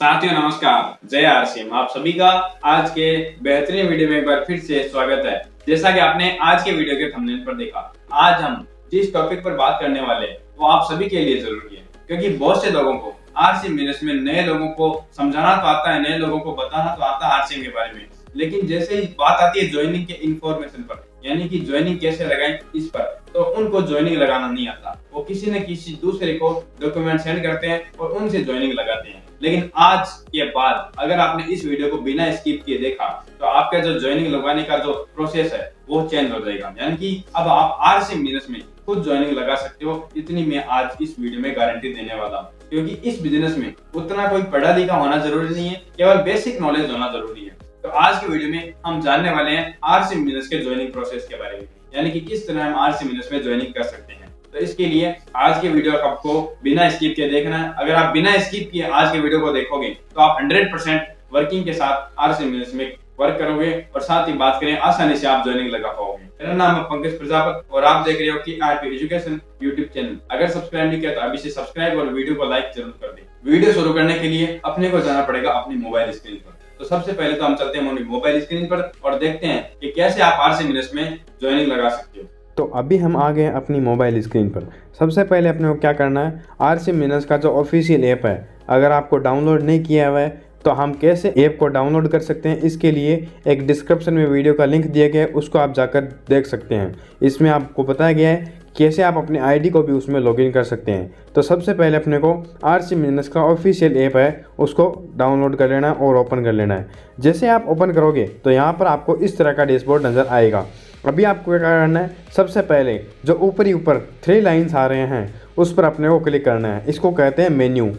साथियों नमस्कार, जय आरसीएम। आप सभी का आज के बेहतरीन वीडियो में एक बार फिर से स्वागत है। जैसा कि आपने आज के वीडियो के थंबनेल पर देखा, आज हम जिस टॉपिक पर बात करने वाले हैं वो आप सभी के लिए जरूरी है, क्योंकि बहुत से लोगों को आरसीएम बिजनेस में नए लोगों को समझाना तो आता है, नए लोगों को बताना तो आता है आरसीएम के बारे में, लेकिन जैसे ही बात आती है ज्वाइनिंग के इंफॉर्मेशन पर, यानी कि ज्वाइनिंग कैसे लगाएं इस पर, तो उनको ज्वाइनिंग लगाना नहीं आता। वो किसी न किसी दूसरे को डॉक्यूमेंट सेंड करते हैं और उनसे ज्वाइनिंग लगाते हैं। लेकिन आज के बाद अगर आपने इस वीडियो को बिना स्किप किए देखा तो आपका जो ज्वाइनिंग लगवाने का जो प्रोसेस है वो चेंज हो जाएगा, यानी कि अब आप आरसीएम बिजनेस में खुद ज्वाइनिंग लगा सकते हो। इतनी मैं आज इस वीडियो में गारंटी देने वाला हूँ, क्योंकि इस बिजनेस में उतना कोई पढ़ा लिखा होना जरूरी नहीं है, केवल बेसिक नॉलेज होना जरूरी है। तो आज के वीडियो में हम जानने वाले हैं आरसीएम बिजनेस के ज्वाइनिंग प्रोसेस के बारे में, यानी कि किस तरह हम आरसीएम बिजनेस में ज्वाइनिंग कर सकते हैं। तो इसके लिए आज के वीडियो को आपको बिना स्किप किए देखना है। अगर आप बिना स्किप किए आज के वीडियो को देखोगे तो आप 100% वर्किंग के साथ आरसीएम बिजनेस में वर्क करोगे और साथ ही बात करें आसानी से आप ज्वाइनिंग लगा पाओगे। मेरा नाम है पंकज प्रजापत और आप देख रहे हो कि आरपी एजुकेशन यूट्यूब चैनल। अगर सब्सक्राइब नहीं किया तो अभी से सब्सक्राइब और वीडियो को लाइक जरूर कर दें। वीडियो शुरू करने के लिए अपने को जाना पड़ेगा अपनी मोबाइल स्क्रीन पर। तो सबसे पहले तो हम चलते हैं अपनी मोबाइल स्क्रीन पर और देखते हैं कि कैसे आप आरसीएम बिजनेस में ज्वाइनिंग लगा सकते हो। तो अभी हम आ गए अपनी मोबाइल स्क्रीन पर। सबसे पहले अपने को क्या करना है, आरसीएम बिजनेस का जो ऑफिशियल ऐप है, अगर आपको डाउनलोड नहीं किया हुआ है तो हम कैसे ऐप को डाउनलोड कर सकते हैं, इसके लिए एक डिस्क्रिप्शन में वीडियो का लिंक दिया गया है, उसको आप जाकर देख सकते हैं। इसमें आपको बताया गया है कैसे आप अपने आईडी को भी उसमें लॉगिन कर सकते हैं। तो सबसे पहले अपने को आरसीएम बिजनेस का ऑफिशियल ऐप है उसको डाउनलोड कर लेना है और ओपन कर लेना है। जैसे आप ओपन करोगे तो यहाँ पर आपको इस तरह का डैशबोर्ड नज़र आएगा। अभी आपको क्या करना है, सबसे पहले जो ऊपर 3 लाइन्स आ रहे हैं उस पर अपने को क्लिक करना है। इसको कहते हैं मेन्यू।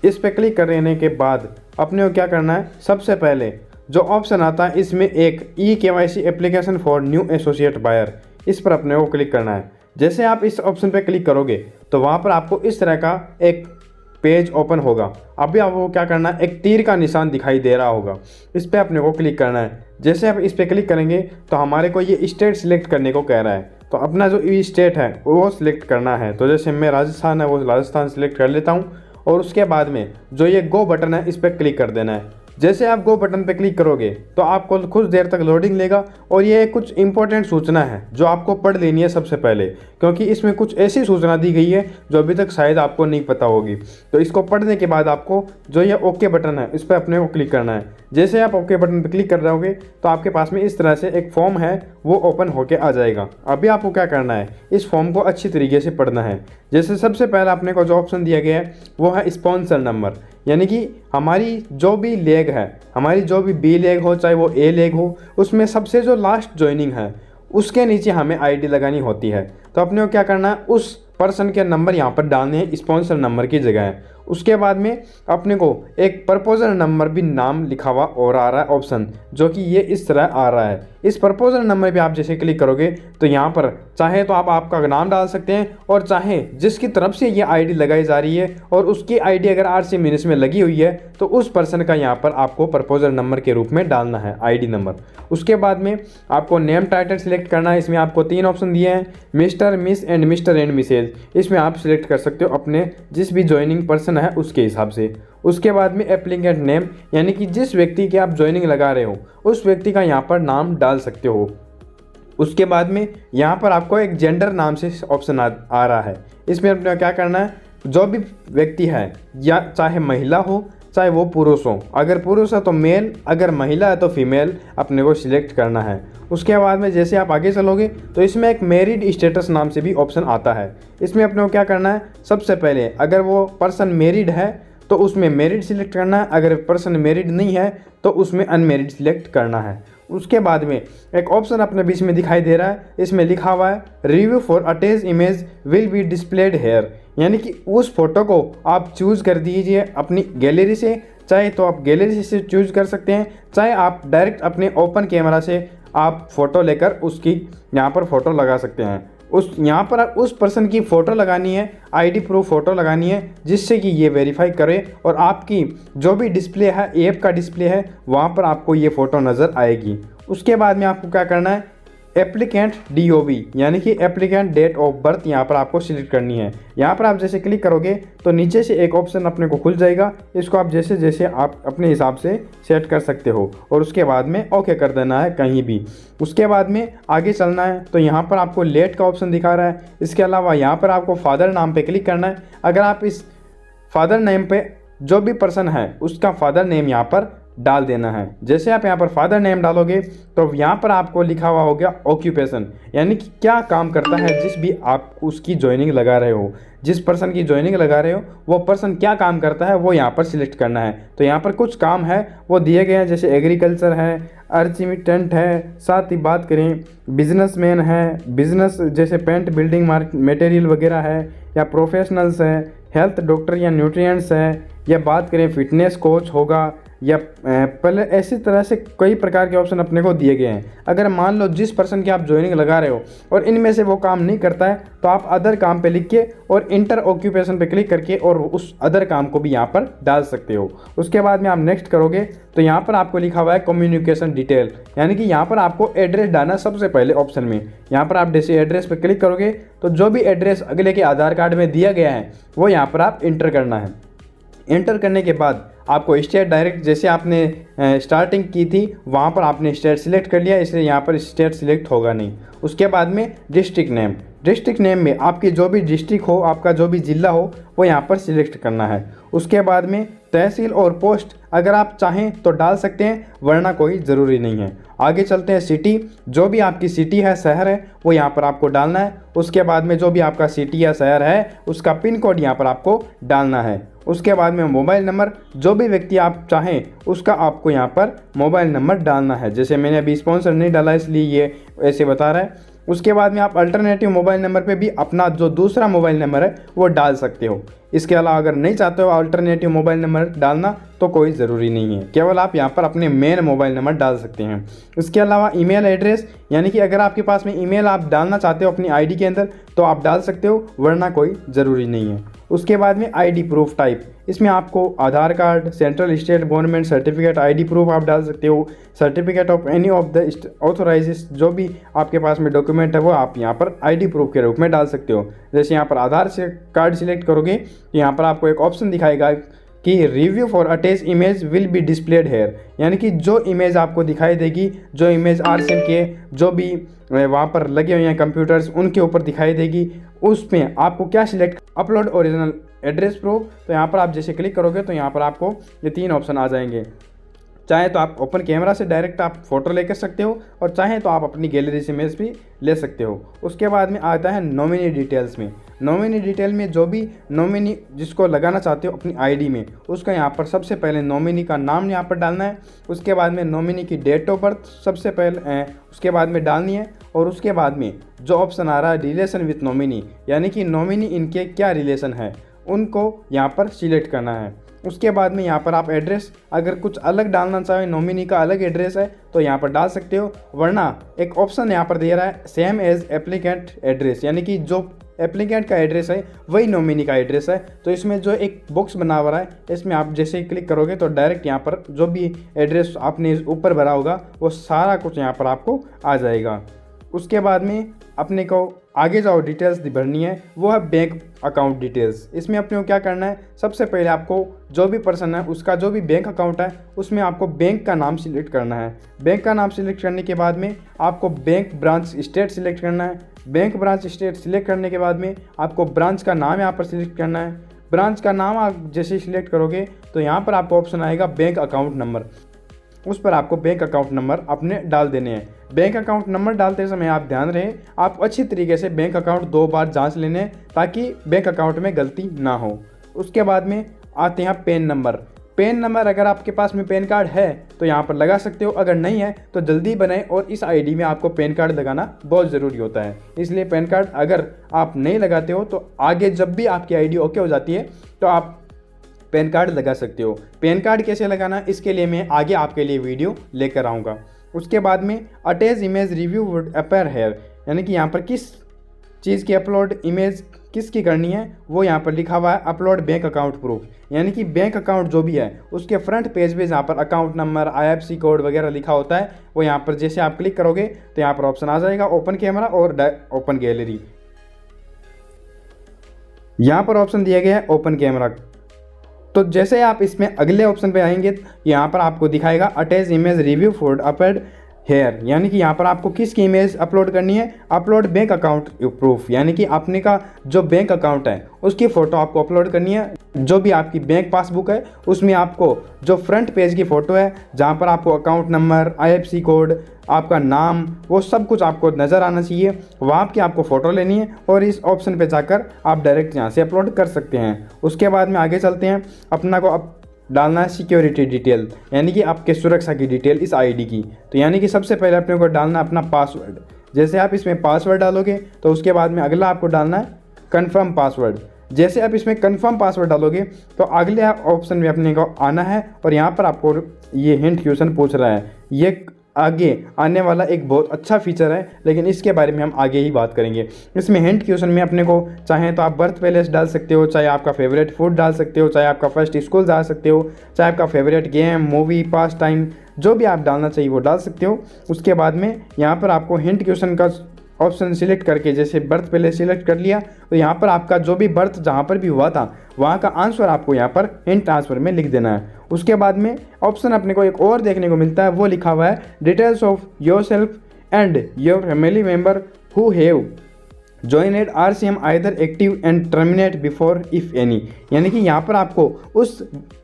इस पर क्लिक करने के बाद अपने को क्या करना है, सबसे पहले जो ऑप्शन आता है इसमें एक eKYC application for new associate buyer, इस पर अपने को क्लिक करना है। जैसे आप इस ऑप्शन पर क्लिक करोगे तो वहाँ पर आपको इस तरह का एक पेज ओपन होगा। अभी आपको क्या करना है, एक तीर का निशान दिखाई दे रहा होगा, इस पर अपने को क्लिक करना है। जैसे आप इस पर क्लिक करेंगे तो हमारे को ये स्टेट सिलेक्ट करने को कह रहा है, तो अपना जो ये स्टेट है वो सिलेक्ट करना है। तो जैसे मैं राजस्थान है वो राजस्थान सिलेक्ट कर लेता हूँ और उसके बाद में जो ये गो बटन है इस पर क्लिक कर देना है। जैसे आप गो बटन पर क्लिक करोगे तो आपको कुछ देर तक लोडिंग लेगा और ये कुछ इंपॉर्टेंट सूचना है जो आपको पढ़ लेनी है सबसे पहले, क्योंकि इसमें कुछ ऐसी सूचना दी गई है जो अभी तक शायद आपको नहीं पता होगी। तो इसको पढ़ने के बाद आपको जो ये ओके बटन है इस पर अपने को क्लिक करना है। जैसे आप ओके बटन पर क्लिक कर रहोगे तो आपके पास में इस तरह से एक फॉर्म है वो ओपन होके आ जाएगा। अभी आपको क्या करना है, इस फॉर्म को अच्छी तरीके से पढ़ना है। जैसे सबसे पहले अपने को जो ऑप्शन दिया गया है वो है स्पॉन्सर नंबर, यानी कि हमारी जो भी लेग है, हमारी जो भी बी लेग हो चाहे वो ए लेग हो, उसमें सबसे जो लास्ट ज्वाइनिंग है उसके नीचे हमें आईडी लगानी होती है। तो अपने को क्या करना है, उस पर्सन के नंबर यहाँ पर डालने हैं स्पॉन्सर नंबर की जगह है। उसके बाद में अपने को एक प्रपोजल नंबर भी नाम लिखा हुआ और आ रहा है ऑप्शन, जो कि ये इस तरह आ रहा है। इस प्रपोजल नंबर पे आप जैसे क्लिक करोगे तो यहाँ पर चाहे तो आप आपका नाम डाल सकते हैं और चाहे जिसकी तरफ से ये आईडी लगाई जा रही है और उसकी आईडी अगर आरसीएम बिजनेस में लगी हुई है तो उस पर्सन का यहाँ पर आपको प्रपोजल नंबर के रूप में डालना है आईडी नंबर। उसके बाद में आपको नेम टाइटल सिलेक्ट करना है। इसमें आपको 3 ऑप्शन दिए हैं, mister, miss and mister and missus. इसमें आप सिलेक्ट कर सकते हो अपने जिस भी ज्वाइनिंग पर्सन है उसके हिसाब से। उसके बाद में एप्लीकेंट नेम, यानी कि जिस व्यक्ति के आप ज्वाइनिंग लगा रहे हो उस व्यक्ति का यहाँ पर नाम डाल सकते हो। उसके बाद में यहाँ पर आपको एक जेंडर नाम से ऑप्शन आ रहा है। इसमें अपने क्या करना है, जो भी व्यक्ति है या चाहे महिला हो चाहे वो पुरुष हो, अगर पुरुष है तो मेल, अगर महिला है तो फीमेल अपने को सिलेक्ट करना है। उसके बाद में जैसे आप आगे चलोगे तो इसमें एक मैरिड स्टेटस नाम से भी ऑप्शन आता है। इसमें अपने को क्या करना है, सबसे पहले अगर वो पर्सन मैरिड है तो उसमें मैरिड सिलेक्ट करना है, अगर पर्सन मैरिड नहीं है तो उसमें अनमैरिड सिलेक्ट करना है। उसके बाद में एक ऑप्शन अपने बीच में दिखाई दे रहा है, इसमें लिखा हुआ है review for attach image will be displayed here, यानी कि उस फोटो को आप चूज़ कर दीजिए अपनी गैलरी से। चाहे तो आप गैलरी से चूज़ कर सकते हैं, चाहे आप डायरेक्ट अपने ओपन कैमरा से आप फ़ोटो लेकर उसकी यहाँ पर फ़ोटो लगा सकते हैं। यहाँ पर उस पर्सन की फ़ोटो लगानी है, आईडी प्रूफ फ़ोटो लगानी है, जिससे कि ये वेरीफाई करे और आपकी जो भी डिस्प्ले है, ऐप का डिस्प्ले है, वहाँ पर आपको ये फ़ोटो नज़र आएगी। उसके बाद में आपको क्या करना है, एप्लीकेंट DOB यानी कि एप्लीकेंट डेट ऑफ बर्थ यहाँ पर आपको सिलेक्ट करनी है। यहाँ पर आप जैसे क्लिक करोगे तो नीचे से एक ऑप्शन अपने को खुल जाएगा। इसको आप जैसे जैसे आप अपने हिसाब से सेट कर सकते हो और उसके बाद में ओके कर देना है कहीं भी। उसके बाद में आगे चलना है तो यहाँ पर आपको लेट का ऑप्शन दिखा रहा है। इसके अलावा यहाँ पर आपको फादर नाम पे क्लिक करना है। अगर आप इस फादर नेम पे जो भी पर्सन है उसका फादर नेम यहाँ पर डाल देना है। जैसे आप यहाँ पर फादर नेम डालोगे तो यहाँ पर आपको लिखा हुआ हो गया ऑक्यूपेशन, यानी कि क्या काम करता है जिस भी आप उसकी ज्वाइनिंग लगा रहे हो, जिस पर्सन की ज्वाइनिंग लगा रहे हो वो पर्सन क्या काम करता है वो यहाँ पर सिलेक्ट करना है। तो यहाँ पर कुछ काम है वो दिए गए हैं, जैसे एग्रीकल्चर है, अर्चिमिटेंट है, साथ ही बात करें बिजनेसमैन है, बिजनेस जैसे पेंट बिल्डिंग मटेरियल वगैरह है, या प्रोफेशनल्स है, हेल्थ डॉक्टर या न्यूट्रिएंट्स है, या बात करें फिटनेस कोच होगा, या पहले ऐसी तरह से कई प्रकार के ऑप्शन अपने को दिए गए हैं। अगर मान लो जिस पर्सन की आप ज्वाइनिंग लगा रहे हो और इनमें से वो काम नहीं करता है तो आप अदर काम पे लिख के और इंटर ऑक्यूपेशन पे क्लिक करके और उस अदर काम को भी यहाँ पर डाल सकते हो। उसके बाद में आप नेक्स्ट करोगे तो यहाँ पर आपको लिखा हुआ है कम्युनिकेशन डिटेल, यानी कि यहाँ पर आपको एड्रेस डालना सबसे पहले ऑप्शन में। यहाँ पर आप जैसे एड्रेस पर क्लिक करोगे तो जो भी एड्रेस अगले के आधार कार्ड में दिया गया है वो यहाँ पर आप इंटर करना है। इंटर करने के बाद आपको स्टेट डायरेक्ट जैसे आपने स्टार्टिंग की थी वहाँ पर आपने स्टेट सिलेक्ट कर लिया, इसलिए यहाँ पर स्टेट सिलेक्ट होगा नहीं। उसके बाद में डिस्ट्रिक्ट नेम, डिस्ट्रिक्ट नेम में आपकी जो भी डिस्ट्रिक्ट हो, आपका जो भी ज़िला हो वो यहाँ पर सिलेक्ट करना है। उसके बाद में तहसील और पोस्ट अगर आप चाहें तो डाल सकते हैं, वरना कोई ज़रूरी नहीं है। आगे चलते हैं सिटी, जो भी आपकी सिटी है, शहर है, वो यहाँ पर आपको डालना है। उसके बाद में जो भी आपका सिटी या शहर है उसका पिन कोड यहाँ पर आपको डालना है। उसके बाद में मोबाइल नंबर, जो भी व्यक्ति आप चाहें उसका आपको यहाँ पर मोबाइल नंबर डालना है। जैसे मैंने अभी स्पॉन्सर नहीं डाला इसलिए ये ऐसे बता रहा है। उसके बाद में आप अल्टरनेटिव मोबाइल नंबर पे भी अपना जो दूसरा मोबाइल नंबर है वो डाल सकते हो। इसके अलावा अगर नहीं चाहते हो अल्टरनेटिव मोबाइल नंबर डालना तो कोई ज़रूरी नहीं है, केवल आप यहाँ पर अपने मेन मोबाइल नंबर डाल सकते हैं। इसके अलावा ईमेल एड्रेस, यानी कि अगर आपके पास में ईमेल आप डालना चाहते हो अपनी आईडी के अंदर तो आप डाल सकते हो, वरना कोई ज़रूरी नहीं है। उसके बाद में आईडी प्रूफ टाइप, इसमें आपको Aadhaar card, central state government certificate, ID proof आप डाल सकते हो, certificate of any of the authorize, जो भी आपके पास में डॉक्यूमेंट है वो आप यहाँ पर आईडी प्रूफ के रूप में डाल सकते हो। जैसे यहाँ पर आधार से कार्ड सिलेक्ट करोगे तो यहाँ पर आपको एक ऑप्शन दिखाएगा कि review for attach image will be displayed here, यानी कि जो इमेज आपको दिखाई देगी, जो इमेज RCM के जो भी वहाँ पर लगे हुए हैं कंप्यूटर्स उनके ऊपर दिखाई देगी, उसमें आपको क्या select, upload original address proof. तो यहाँ पर आप जैसे क्लिक करोगे तो यहाँ पर आपको ये 3 ऑप्शन आ जाएंगे। चाहे तो आप ओपन कैमरा से डायरेक्ट आप फ़ोटो लेकर सकते हो और चाहे तो आप अपनी गैलरी से इमेज भी ले सकते हो। उसके बाद में आता है नॉमिनी डिटेल्स में। नॉमिनी डिटेल में जो भी नॉमिनी जिसको लगाना चाहते हो अपनी आईडी में, उसका यहाँ पर सबसे पहले नॉमिनी का नाम यहाँ पर डालना है। उसके बाद में नॉमिनी की डेट ऑफ बर्थ सबसे पहले उसके बाद में डालनी है। और उसके बाद में जो ऑप्शन आ रहा है रिलेशन विथ नॉमिनी, यानी कि नॉमिनी इनके क्या रिलेशन है उनको यहाँ पर सिलेक्ट करना है। उसके बाद में यहाँ पर आप एड्रेस, अगर कुछ अलग डालना चाहें, नॉमिनी का अलग एड्रेस है तो यहाँ पर डाल सकते हो, वरना एक ऑप्शन यहाँ पर दे रहा है सेम एज एप्लीकेंट एड्रेस, यानी कि जो एप्लीकेंट का एड्रेस है वही नॉमिनी का एड्रेस है। तो इसमें जो एक बॉक्स बना हुआ है इसमें आप जैसे ही क्लिक करोगे तो डायरेक्ट यहाँ पर जो भी एड्रेस आपने ऊपर भरा होगा वो सारा कुछ यहाँ पर आपको आ जाएगा। उसके बाद में अपने को आगे जो डिटेल्स भरनी है वो है बैंक अकाउंट डिटेल्स। इसमें अपने को क्या करना है, सबसे पहले आपको जो भी पर्सन है उसका जो भी बैंक अकाउंट है उसमें आपको बैंक का नाम सिलेक्ट करना है। बैंक का नाम सिलेक्ट करने के बाद में आपको बैंक ब्रांच स्टेट सिलेक्ट करना है। बैंक ब्रांच स्टेट सिलेक्ट करने के बाद में आपको ब्रांच का नाम यहाँ पर सिलेक्ट करना है। ब्रांच का नाम आप जैसे सिलेक्ट करोगे तो यहाँ पर आपको ऑप्शन आएगा बैंक अकाउंट नंबर, उस पर आपको बैंक अकाउंट नंबर अपने डाल देने हैं। बैंक अकाउंट नंबर डालते समय आप ध्यान रहे आप अच्छी तरीके से बैंक अकाउंट 2 बार जांच लेने ताकि बैंक अकाउंट में गलती ना हो। उसके बाद में आते हैं पैन नंबर। पैन नंबर अगर आपके पास में पैन कार्ड है तो यहाँ पर लगा सकते हो, अगर नहीं है तो जल्दी बनाएं और इस आईडी में आपको पैन कार्ड लगाना बहुत ज़रूरी होता है। इसलिए पैन कार्ड अगर आप नहीं लगाते हो तो आगे जब भी आपकी आईडी ओके हो जाती है तो आप पैन कार्ड लगा सकते हो। पैन कार्ड कैसे लगाना इसके लिए मैं आगे आपके लिए वीडियो लेकर आऊँगा। उसके बाद में attach image review would appear here, यानी कि यहाँ पर किस चीज़ की अपलोड इमेज किसकी करनी है वो यहाँ पर लिखा हुआ है अपलोड बैंक अकाउंट प्रूफ, यानी कि बैंक अकाउंट जो भी है उसके फ्रंट पेज पे जहाँ पर अकाउंट नंबर, IFSC कोड वगैरह लिखा होता है वो यहाँ पर जैसे आप क्लिक करोगे तो यहाँ पर ऑप्शन आ जाएगा ओपन कैमरा और ओपन गैलरी। यहाँ पर ऑप्शन दिया गया है ओपन कैमरा। तो जैसे आप इसमें अगले ऑप्शन पे आएंगे यहाँ पर आपको दिखाएगा attach image review for upload here, यानी कि यहाँ पर आपको किसकी इमेज अपलोड करनी है, अपलोड बैंक अकाउंट प्रूफ, यानी कि अपने का जो बैंक अकाउंट है उसकी फ़ोटो आपको अपलोड करनी है। जो भी आपकी बैंक पासबुक है उसमें आपको जो फ्रंट पेज की फ़ोटो है जहाँ पर आपको अकाउंट नंबर, IFSC कोड, आपका नाम, वो सब कुछ आपको नज़र आना चाहिए, वहाँ की आपको फ़ोटो लेनी है और इस ऑप्शन पे जाकर आप डायरेक्ट यहाँ से अपलोड कर सकते हैं। उसके बाद में आगे चलते हैं, अपना को अब डालना है सिक्योरिटी डिटेल, यानी कि आपके सुरक्षा की डिटेल इस ID की। तो यानी कि सबसे पहले अपने को डालना अपना पासवर्ड। जैसे आप इसमें पासवर्ड डालोगे तो उसके बाद में अगला आपको डालना है कन्फर्म पासवर्ड। जैसे आप इसमें कन्फर्म पासवर्ड डालोगे तो अगले ऑप्शन में अपने को आना है और यहाँ पर आपको ये हिंट क्वेश्चन पूछ रहा है। ये आगे आने वाला एक बहुत अच्छा फीचर है, लेकिन इसके बारे में हम आगे ही बात करेंगे। इसमें हिंट क्वेश्चन में अपने को चाहे तो आप बर्थ प्लेस डाल सकते हो, चाहे आपका फेवरेट फूड डाल सकते हो, चाहे आपका फर्स्ट स्कूल डाल सकते हो, चाहे आपका फेवरेट गेम, मूवी, पास टाइम, जो भी आप डालना चाहिए वो डाल सकते हो। उसके बाद में यहाँ पर आपको हिंट क्वेश्चन का ऑप्शन सिलेक्ट करके जैसे बर्थ प्लेस सिलेक्ट कर लिया तो यहाँ पर आपका जो भी बर्थ जहाँ पर भी हुआ था वहाँ का आंसर आपको यहाँ पर हिंट आंसर में लिख देना है। उसके बाद में ऑप्शन अपने को एक और देखने को मिलता है, वो लिखा हुआ है details of yourself and your family member who have joined RCM either active and terminate before if any, यानी कि यहाँ पर आपको उस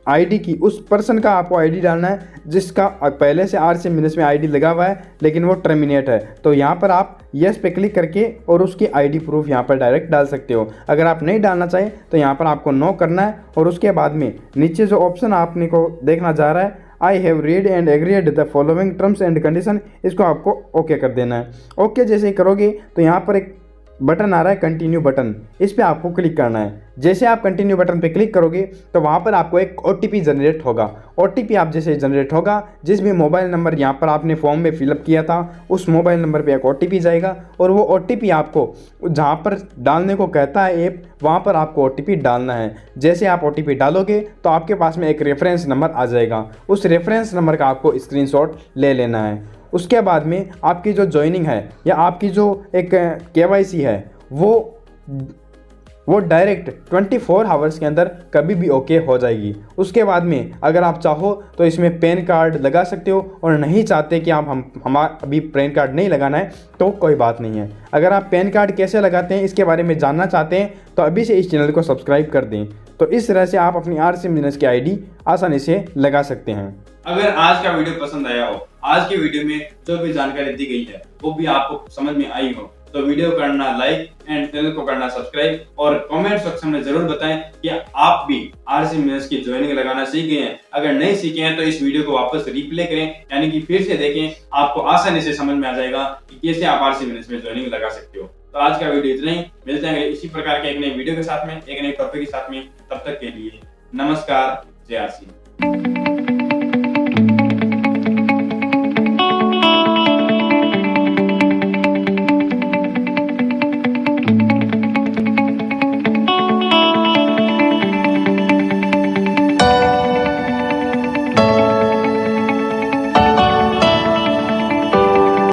ID की, उस पर्सन का आपको ID डालना है जिसका पहले से RCM मिनस में ID लगा हुआ है लेकिन वो टर्मिनेट है। तो यहाँ पर आप यस पे क्लिक करके और उसकी ID प्रूफ यहाँ पर डायरेक्ट डाल सकते हो। अगर आप नहीं डालना चाहें तो यहाँ पर आपको नो करना है और उसके बाद में नीचे जो ऑप्शन आपने को देखना जा रहा है I have read and agreed the following terms and condition, इसको आपको ओके कर देना है। ओके जैसे ही करोगे तो यहाँ पर एक बटन आ रहा है कंटिन्यू बटन, इस पर आपको क्लिक करना है। जैसे आप कंटिन्यू बटन पे क्लिक करोगे तो वहाँ पर आपको एक OTP जनरेट होगा। OTP आप जैसे जनरेट होगा, जिस भी मोबाइल नंबर यहाँ पर आपने फॉर्म में फिलअप किया था उस मोबाइल नंबर पे एक OTP जाएगा और वो OTP आपको जहाँ पर डालने को कहता है ऐप, वहाँ पर आपको OTP डालना है। जैसे आप OTP डालोगे तो आपके पास में एक रेफरेंस नंबर आ जाएगा, उस रेफरेंस नंबर का आपको स्क्रीनशॉट ले लेना है। उसके बाद में आपकी जो ज्वाइनिंग है या आपकी जो एक KYC है वो डायरेक्ट 24 आवर्स के अंदर कभी भी ओके हो जाएगी। उसके बाद में अगर आप चाहो तो इसमें पैन कार्ड लगा सकते हो और नहीं चाहते कि आप हमारा अभी पैन कार्ड नहीं लगाना है तो कोई बात नहीं है। अगर आप पैन कार्ड कैसे लगाते हैं इसके बारे में जानना चाहते हैं तो अभी से इस चैनल को सब्सक्राइब कर दें। तो इस तरह से आप अपनी RCM बिजनेस की ID आसानी से लगा सकते हैं। अगर आज का वीडियो पसंद आया हो, आज के वीडियो में जो भी जानकारी दी गई है वो भी आपको समझ में आई हो, तो वीडियो करना लाइक एंड चैनल को करना सब्सक्राइब और कमेंट सेक्शन में जरूर बताएं कि आप भी RCM बिजनेस की ज्वाइनिंग लगाना सीख गए हैं। अगर नहीं सीखे हैं तो इस वीडियो को वापस रिप्ले करें, यानी कि फिर से देखें, आपको आसानी से समझ में आ जाएगा कि कैसे आप RCM बिजनेस में ज्वाइनिंग लगा सकते हो। तो आज का वीडियो इतना ही, मिलते हैं इसी प्रकार के एक नए वीडियो के साथ में, एक नए टॉपिक के साथ में। तब तक के लिए नमस्कार, जय RCM।